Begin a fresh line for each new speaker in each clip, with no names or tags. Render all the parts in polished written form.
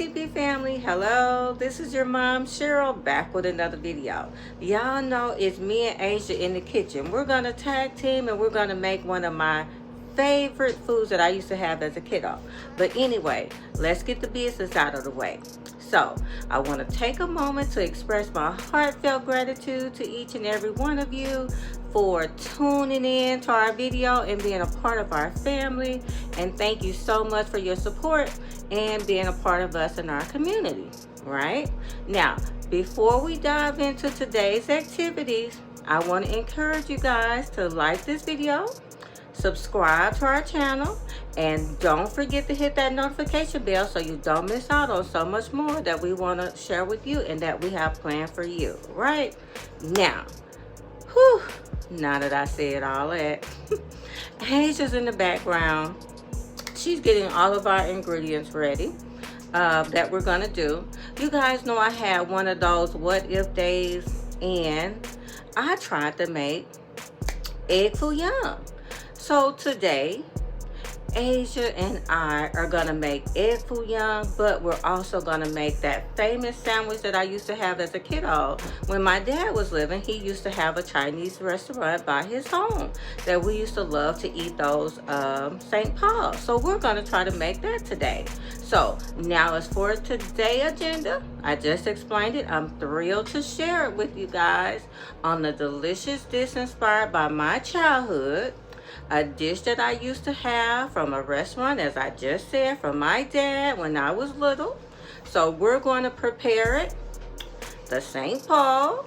CP family. Hello, this is your mom Cheryl back with another video. Y'all know it's me and Asia in the kitchen. We're gonna tag team and we're gonna make one of my favorite foods that I used to have as a kiddo. But anyway, let's get the business out of the way. So I want to take a moment to express my heartfelt gratitude to each and every one of you for tuning in to our video and being a part of our family. And thank you so much for your support and being a part of us in our community, right? Now, before we dive into today's activities, I want to encourage you guys to like this video, subscribe to our channel, and don't forget to hit that notification bell so you don't miss out on so much more that we want to share with you and that we have planned for you, right? Now, now that I said all that, Asia's in the background. She's getting all of our ingredients ready that we're gonna do. You guys know I had one of those what if days, and I tried to make egg foo young. So today, Asia and I are gonna make egg foo young, but we're also gonna make that famous sandwich that I used to have as a kiddo. When my dad was living, he used to have a Chinese restaurant by his home that we used to love to eat those St. Paul. So we're gonna try to make that today. So now as for today's agenda, I just explained it. I'm thrilled to share it with you guys on the delicious dish inspired by my childhood. A dish that I used to have from a restaurant, as I just said, from my dad when I was little. So we're going to prepare it, the St. Paul,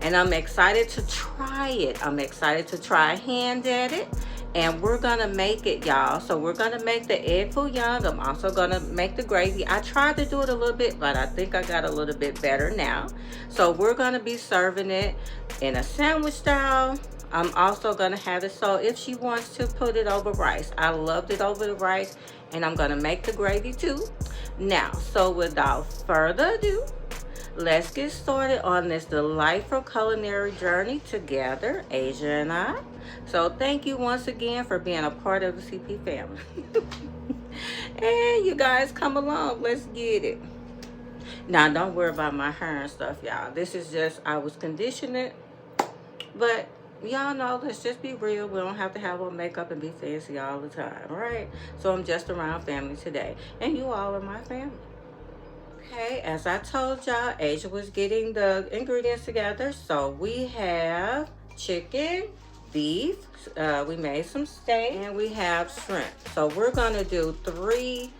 and I'm excited to try it. I'm excited to try a hand at it, and we're gonna make it, y'all. So we're gonna make the egg foo young. I'm also gonna make the gravy. I tried to do it a little bit, but I think I got a little bit better now. So we're gonna be serving it in a sandwich style. I'm also gonna have it so if she wants to put it over rice. I loved it over the rice, and I'm gonna make the gravy too. Now, so without further ado, let's get started on this delightful culinary journey together, Asia and I. So thank you once again for being a part of the CP family. And you guys come along, let's get it. Now, don't worry about my hair and stuff, y'all. This is just, I was conditioning, but y'all know, let's just be real. We don't have to have on makeup and be fancy all the time, right? So I'm just around family today, and you all are my family. Okay, as I told y'all, Asia was getting the ingredients together. So we have chicken, beef, we made some steak, and we have shrimp. So we're gonna do 3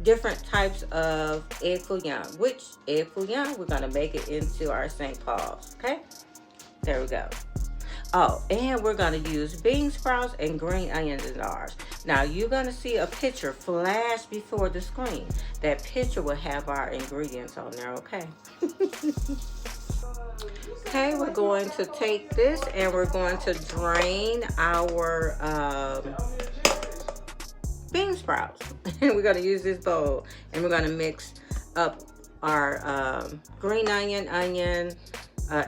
different types of egg foo young. Which egg foo young, we're gonna make it into our St. Paul's, okay? There we go. Oh, and we're gonna use bean sprouts and green onions in ours. Now you're gonna see a picture flash before the screen. That picture will have our ingredients on there, okay? Okay, we're going to take this and we're going to drain our bean sprouts. And we're gonna use this bowl and we're gonna mix up our green onion,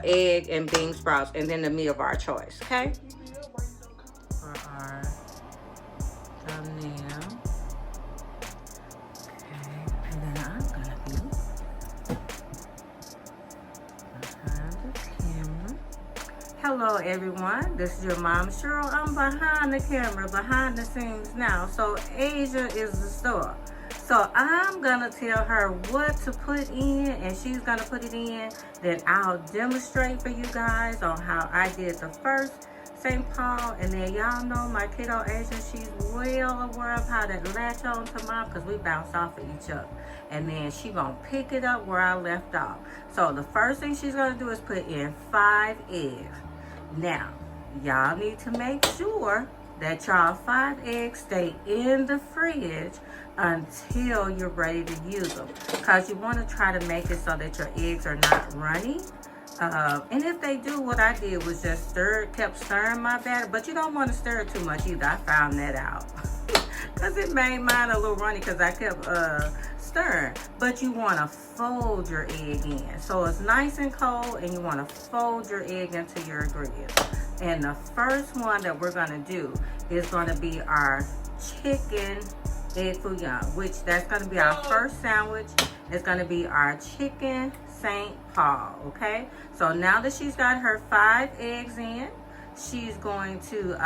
egg, and bean sprouts, and then the meat of our choice, okay? For our thumbnail. Okay, and then I'm gonna be behind the camera. Hello everyone, this is your mom Cheryl. I'm behind the camera, behind the scenes now. So Asia is the star. So I'm gonna tell her what to put in, and she's gonna put it in. Then I'll demonstrate for you guys on how I did the first St. Paul. And then y'all know my kiddo Asia, she's well aware of how to latch on to mom because we bounce off of each other. And then she gonna pick it up where I left off. So the first thing she's gonna do is put in 5 eggs. Now, y'all need to make sure that y'all 5 eggs stay in the fridge until you're ready to use them, because you want to try to make it so that your eggs are not runny. And if they do, what I did was just kept stirring my batter, but you don't want to stir it too much either. I found that out because it made mine a little runny because I kept stirring. But you want to fold your egg in so it's nice and cold, and you want to fold your egg into your ingredients. And the first one that we're going to do is going to be our chicken egg foo young, which that's going to be our first sandwich. It's going to be our chicken St. Paul, okay? So now that she's got her 5 eggs in, she's going to,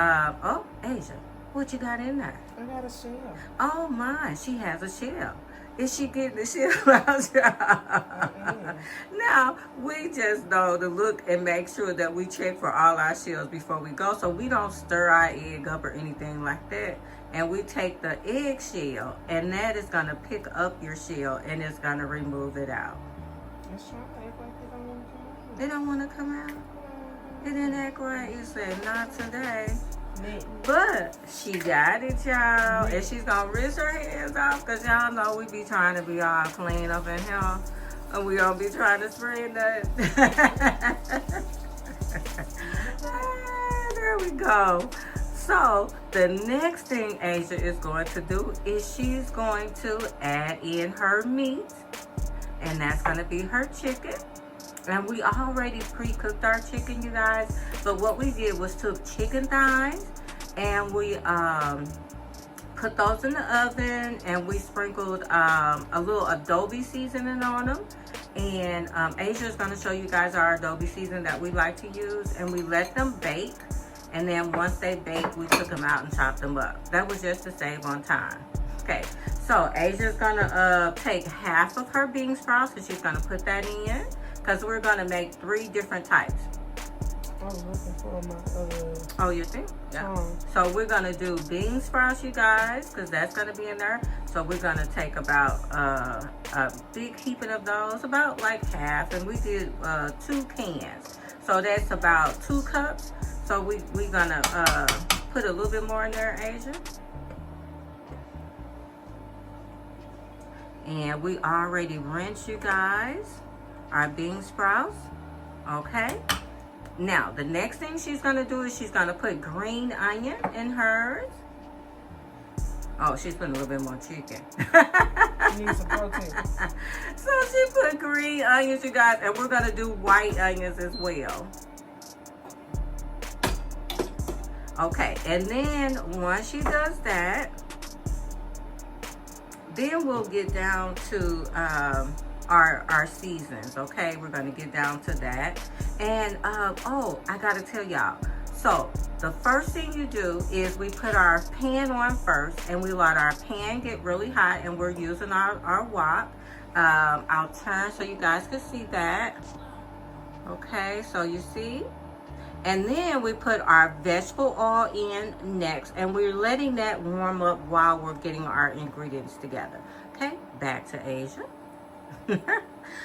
oh, Asia, what you got in there?
I got a shell.
Oh my, she has a shell. Is she getting the shell out? Now, we just know to look and make sure that we check for all our shells before we go, so we don't stir our egg up or anything like that. And we take the egg shell, and that is going to pick up your shell, and it's going to remove it out.
It's trying to act like they don't want to come out.
They don't want to come out? It didn't act right. You said, not today.
Neat.
But she got it, y'all. And she's going to rinse her hands off, because y'all know we be trying to be all clean up in here. And we don't be trying to spread that. There we go. So the next thing Asia is going to do is she's going to add in her meat. And that's going to be her chicken. And we already pre-cooked our chicken, you guys. But what we did was took chicken thighs and we put those in the oven, and we sprinkled a little adobe seasoning on them. And Asia is going to show you guys our adobe seasoning that we like to use, and we let them bake. And then once they bake, we took them out and chopped them up. That was just to save on time. Okay, so Asia's gonna take half of her bean sprouts, and she's gonna put that in, because we're gonna make 3 different types.
I was looking for my other.
Oh, you think? Yeah. So we're gonna do bean sprouts, you guys, because that's gonna be in there. So we're gonna take about a big heaping of those, about like half, and we did 2 cans. So that's about 2 cups. So we're gonna put a little bit more in there, Asia. And we already rinsed, you guys, our bean sprouts. Okay. Now, the next thing she's going to do is she's going to put green onion in hers. Oh, she's putting a little bit more chicken.
You need some protein.
So she put green onions, you guys, and we're going to do white onions as well. Okay, and then once she does that, then we'll get down to our seasons, okay? We're going to get down to that. And, oh, I got to tell y'all. So, the first thing you do is we put our pan on first, and we let our pan get really hot, and we're using our wok. I'll turn so you guys can see that. Okay, so you see? And then we put our vegetable oil in next, and we're letting that warm up while we're getting our ingredients together. Okay, back to Asia.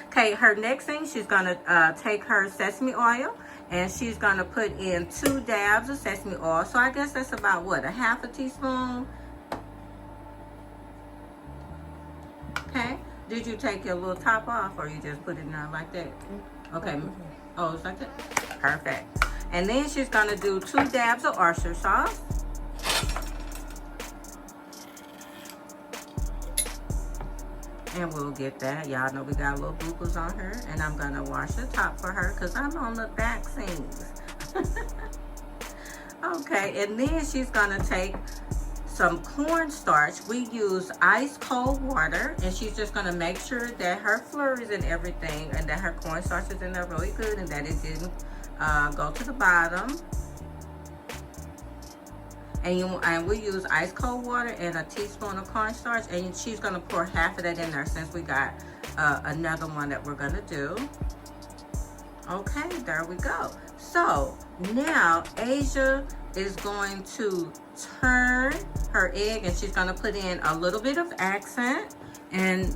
Okay, her next thing, she's gonna take her sesame oil, and she's gonna put in 2 dabs of sesame oil. So I guess that's about what, a half a teaspoon? Okay, did you take your little top off, or you just put it in there like that? Okay, oh, it's like that? Perfect. And then she's going to do 2 dabs of oyster sauce. And we'll get that. Y'all know we got little boo-boos on her. And I'm going to wash the top for her because I'm on the back seams. Okay, and then she's going to take some cornstarch. We use ice cold water, and she's just going to make sure that her flurries and everything, and that her cornstarch is in there really good, and that it didn't go to the bottom. And we use ice cold water and a teaspoon of cornstarch, and she's gonna pour half of that in there since we got another one that we're gonna do. Okay, there we go. So now Asia is going to turn her egg, and she's gonna put in a little bit of accent, and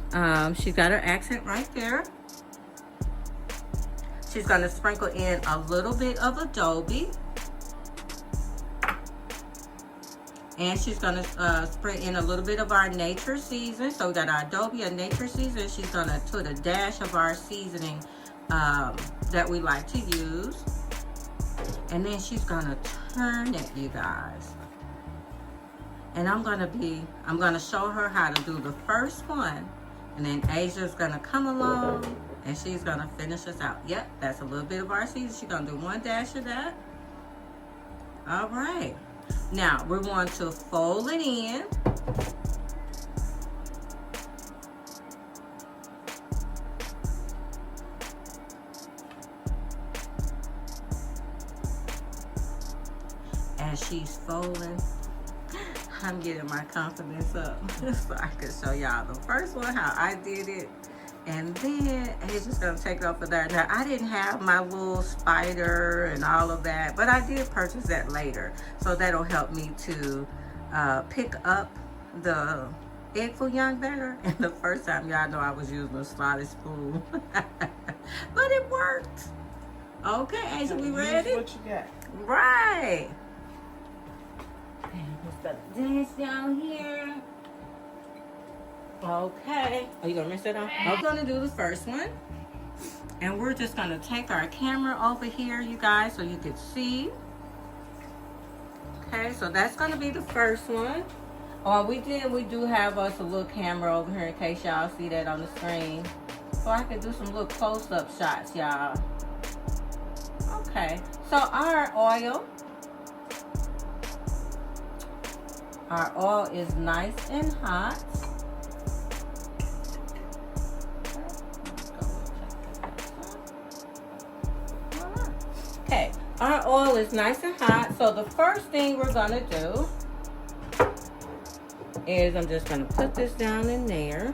she's got her accent right there. She's going to sprinkle in a little bit of adobe. And she's going to sprinkle in a little bit of our nature seasoning. So we got our adobe and nature seasoning. She's going to put a dash of our seasoning that we like to use. And then she's going to turn it, you guys. And I'm going to show her how to do the first one. And then Asia's going to come along, and she's going to finish us out. Yep, that's a little bit of our seasoning. She's going to do 1 dash of that. All right. Now, we're going to fold it in. as she's folding. I'm getting my confidence up so I can show y'all the first one how I did it, and then he's just gonna take it off of there. Now I didn't have my little spider and all of that, but I did purchase that later, so that'll help me to pick up the egg foo young better. And the first time, y'all know I was using a slotted spoon, but it worked. Okay, Asia, we ready?
What you got?
Right. Put this down here. Okay. Are you gonna rinse it off? I'm gonna do the first one. And we're just gonna take our camera over here, you guys, so you can see. Okay, so that's gonna be the first one. Oh, we do have us a little camera over here in case y'all see that on the screen. So I can do some little close-up shots, y'all. Okay, so our oil is nice and hot. Okay, our oil is nice and hot. So the first thing we're gonna do is I'm just gonna put this down in there.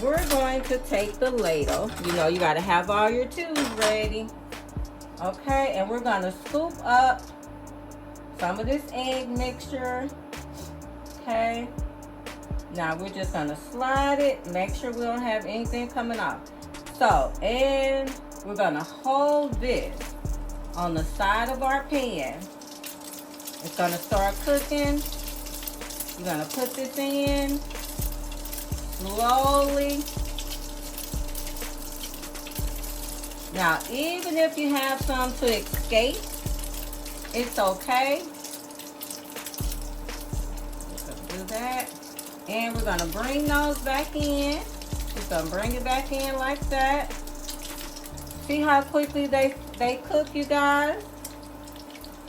We're going to take the ladle. You know, you gotta have all your tools ready. Okay, and we're gonna scoop up some of this egg mixture. Okay, now we're just gonna slide it, make sure we don't have anything coming off. So, and we're gonna hold this on the side of our pan. It's gonna start cooking. You're gonna put this in slowly. Now, even if you have some to escape, it's okay. Do that, and we're gonna bring those back in. Just gonna bring it back in like that. See how quickly they cook, you guys.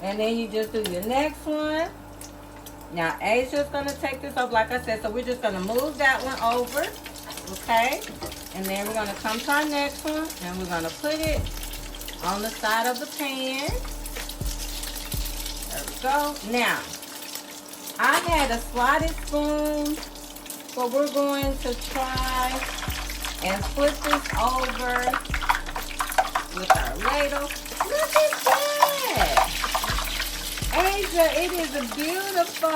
And then you just do your next one. Now Asia's gonna take this off, like I said. So we're just gonna move that one over, okay? And then we're gonna come to our next one, and we're gonna put it on the side of the pan. There we go. Now, I had a slotted spoon, but we're going to try and flip this over with our ladle. Look at that! Asia, it is beautiful.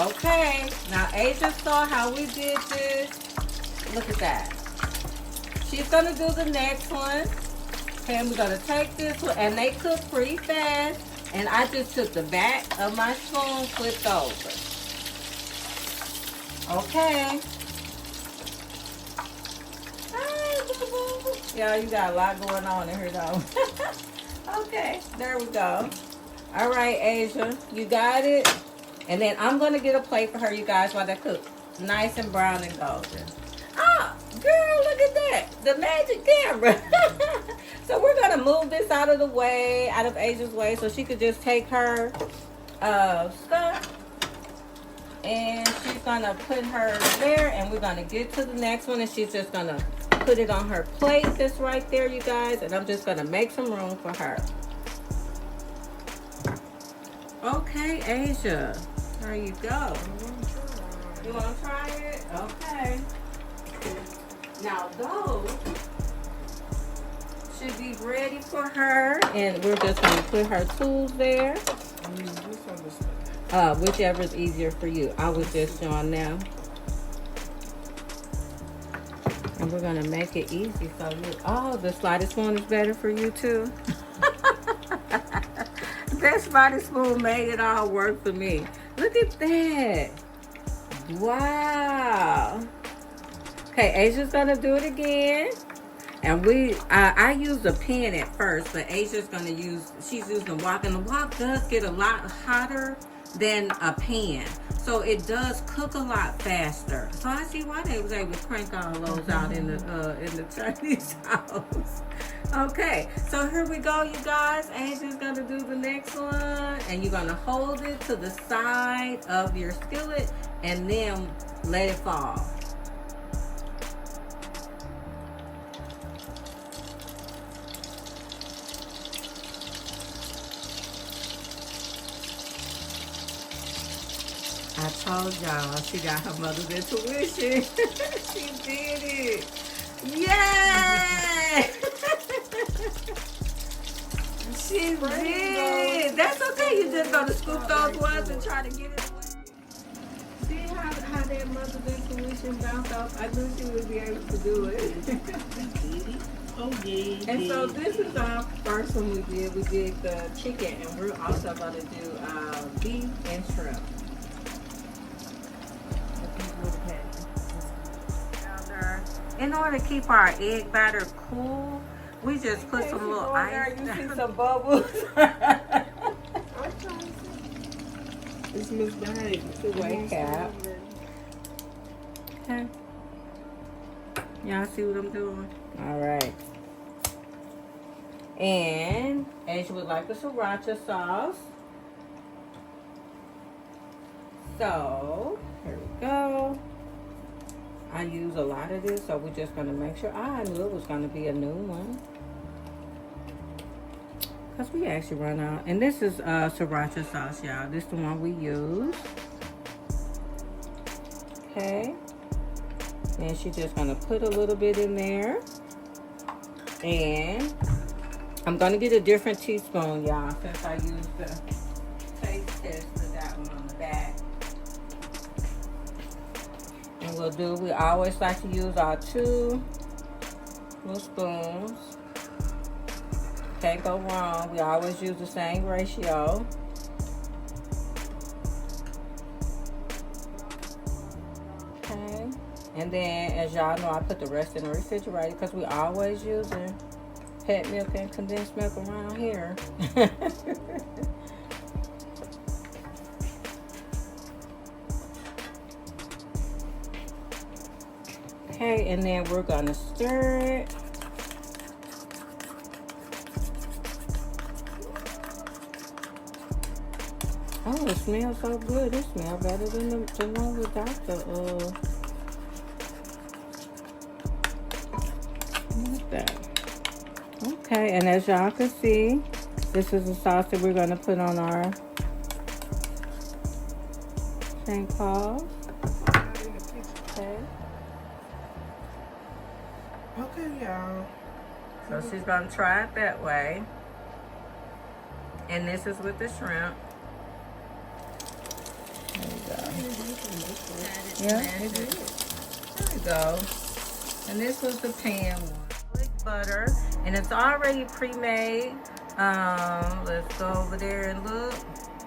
Okay, now Asia saw how we did this. Look at that. She's gonna do the next one. Okay, and we're gonna take this one, and they cook pretty fast. And I just took the back of my spoon, flipped over. Okay. Hi, boo-boo. Yeah, you got a lot going on in here, though. Okay, there we go. All right, Asia, you got it. And then I'm going to get a plate for her, you guys, while they cook. Nice and brown and golden. Oh, girl, look at that. The magic camera. So we're going to move this out of the way, out of Asia's way, so she could just take her stuff. And she's going to put her there, and we're going to get to the next one, and she's just going to put it on her plate that's right there, you guys. And I'm just going to make some room for her. Okay, Asia, there you go. You want to try it? Okay. Now those should be ready for her, and we're just going to put her tools there. Whichever is easier for you. I was just showing now. And we're going to make it easy. So oh, the slotted spoon is better for you too. That slotted spoon made it all work for me. Look at that. Wow. Okay, Asia's gonna do it again. And I used a pan at first, but Asia's gonna she's using a wok, and the wok does get a lot hotter than a pan. So it does cook a lot faster. So I see why they was able to crank all those out in the Chinese house. Okay, so here we go, you guys. Asia's gonna do the next one, and you're gonna hold it to the side of your skillet and then let it fall. told y'all she got her mother's intuition. She did it. Yay! She did. That's okay. You just gonna scoop those ones and try to get it away. See how that mother's intuition bounced off? I knew she would be able to do it.
Oh, yeah.
And so this is our first one we did. We did the chicken, and we're also going to do beef and shrimp. In order to keep our egg batter cool, we just put some little ice. You see some bubbles.
It's misbehaved.
Wake up. Okay. Y'all see what I'm doing? All right. And Asia would like the sriracha sauce. So, here we go. I use a lot of this, so we're just going to make sure. I knew it was going to be a new one. Because we actually run out. And this is sriracha sauce, y'all. This is the one we use. Okay. And she's just going to put a little bit in there. And I'm going to get a different teaspoon, y'all, since I used the taste test for that one on the back. And we always like to use our 2 little spoons. Can't go wrong. We always use the same ratio. Okay. And then, as y'all know, I put the rest in the refrigerator because we always using pet milk and condensed milk around here. Okay, and then we're gonna stir it. Oh, it smells so good. It smells better than the one without the What's that? Okay, and as y'all can see, this is the sauce that we're gonna put on our St. Paul. Okay.
Okay, y'all.
So she's gonna try it that way. And this is with the shrimp. There you go. Yeah, it is. There we go. And this was the pan one. With butter. And it's already pre-made. Let's go over there and look.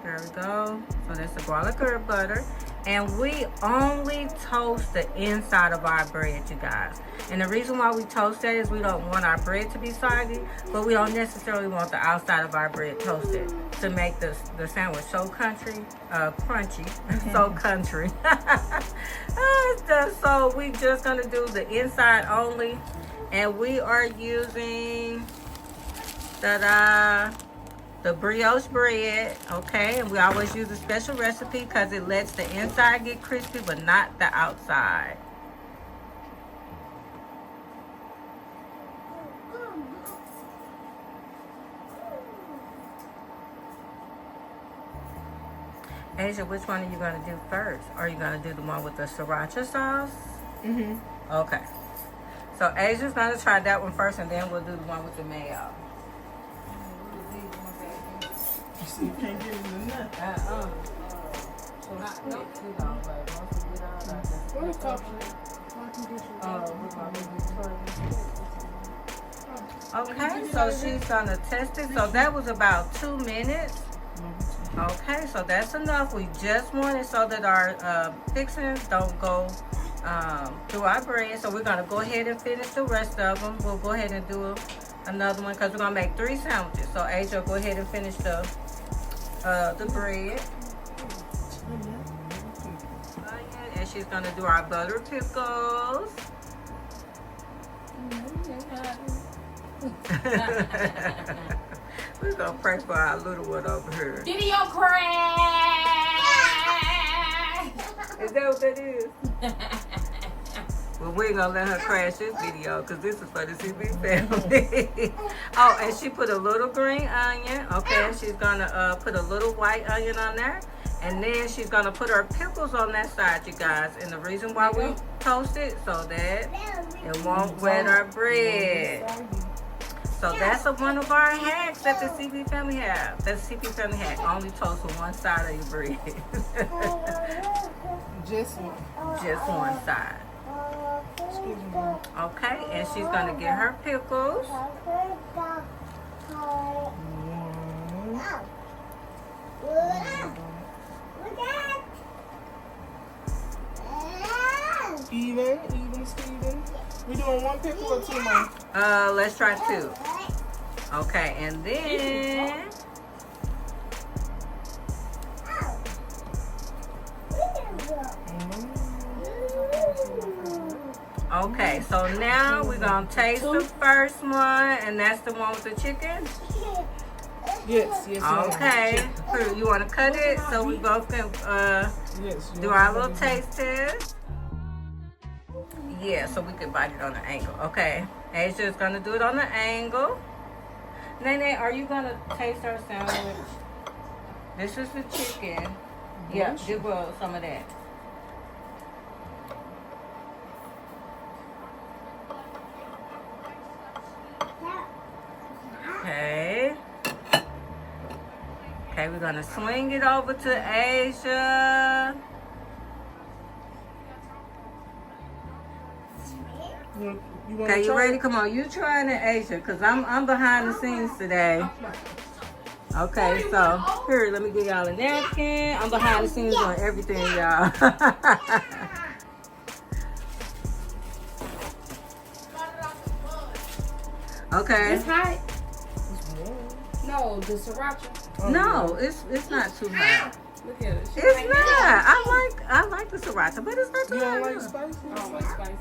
There we go. So that's the garlic herb butter. And we only toast the inside of our bread, you guys. And the reason why we toast that is we don't want our bread to be soggy, but we don't necessarily want the outside of our bread toasted to make the sandwich so crunchy. So country. So we just gonna do the inside only. And we are using the brioche bread, okay? And we always use a special recipe because it lets the inside get crispy, but not the outside. Asia, which one are you going to do first? Are you going to do the one with the sriracha sauce?
Mm-hmm.
Okay. So Asia's going to try that one first, and then we'll do the one with the mayo.
So you can't get it enough.
Not too long, but once we get out, I just...
What a couple.
Okay, so she's gonna test it. So that was about 2 minutes. Okay, so that's enough. We just want it so that our fixings don't go through our bread. So we're gonna go ahead and finish the rest of them. We'll go ahead and do another one because we're gonna make 3 sandwiches. So Asia, go ahead and finish the bread. And she's gonna do our butter pickles. We're gonna pray for our little one over here.
Video crash!
Is that what that is? Well, we ain't gonna let her crash this video because this is for the CB family. Oh, and she put a little green onion. Okay, and she's gonna put a little white onion on there. And then she's gonna put her pickles on that side, you guys. And the reason why we toast it so that it won't wet our bread. So that's one of our hacks that the CP family have. That's the CP family hack. Only toast on one side of your bread.
Just one.
Just one side.
Excuse me.
Okay, and she's gonna get her pickles.
Even, Steven. We doing one pickle or two more?
Let's try 2. Okay, and then okay, so now we're gonna taste the first one, and that's the one with the chicken.
Yes.
Okay, Prue, you want to cut it so we both can do our little taste test? Yeah, so we can bite it on the angle. Okay, Asia is gonna do it on the angle. Nene, are you gonna taste our sandwich? This is the chicken. Yeah, give her some of that. Okay. Okay, we're gonna swing it over to Asia. Okay, you ready? Come on, you trying it, Asia, because I'm behind the scenes today. Okay, so here, let me give y'all a napkin. I'm behind the scenes on everything, y'all. Okay.
It's hot. No, the sriracha.
No, it's not too hot.
Look at it.
It's not. I like the sriracha, but it's not too
You
hot.
don't like spicy?
I don't like spicy.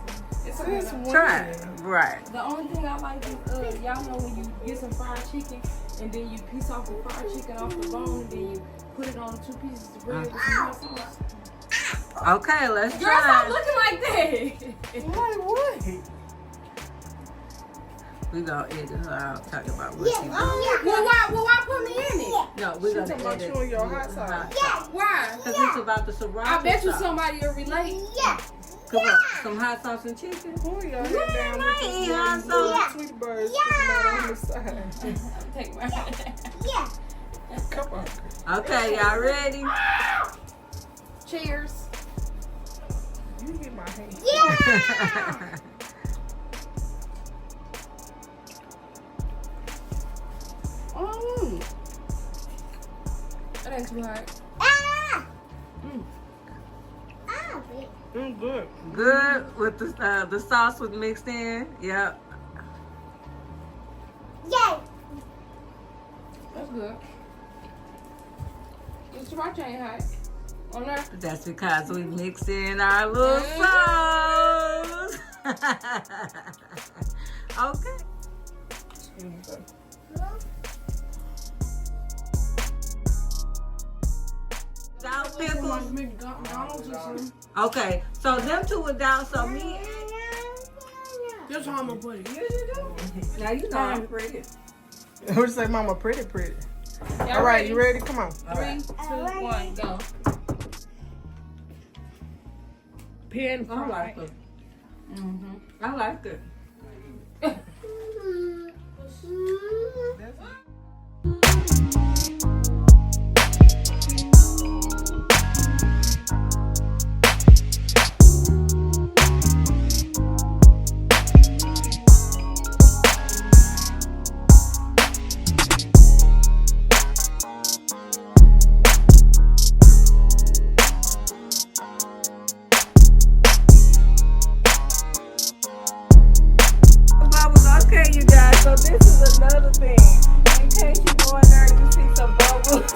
It's
Since
okay.
when?
Try it. Right.
The only thing I like is, y'all know when you get some fried chicken and then you piece off the fried chicken off the bone and then you put it on 2 pieces of bread with some hot sauce.
Okay, let's
Girl, stop
try.
looking like that.
Like what?
We gonna edit her out talking about what she doing.
Well, why put me in it?
No, we
She
gonna
talking about
edit
you and your hot sauce.
Why?
Because it's about the sriracha.
I bet you
sauce.
somebody will relate.
Come on, some hot sauce and chicken.
Pull your head
Man,
down
I
with
ain't
this
hot
one.
sauce.
Sweet birds sticking out on the side.
Take my
Come on.
Okay, y'all ready?
Cheers.
You get my hand.
That ain't too hot.
Good.
Good with the sauce was mixed in. Yep.
That's good. The sriracha ain't hot. On there.
That's because we mixed in our little sauce. Okay. Without pickles.
McDonald's or something.
Okay, so them two without, so me.
That's how I'm gonna put it.
Now you know I'm pretty.
I would say mama pretty.
Y'all
All right, you ready? Come on.
3, 2, 1, go. Pan
I like
fried.
it. I like it. Okay, you guys, so this is another thing. In case you go in there and you see some bubbles.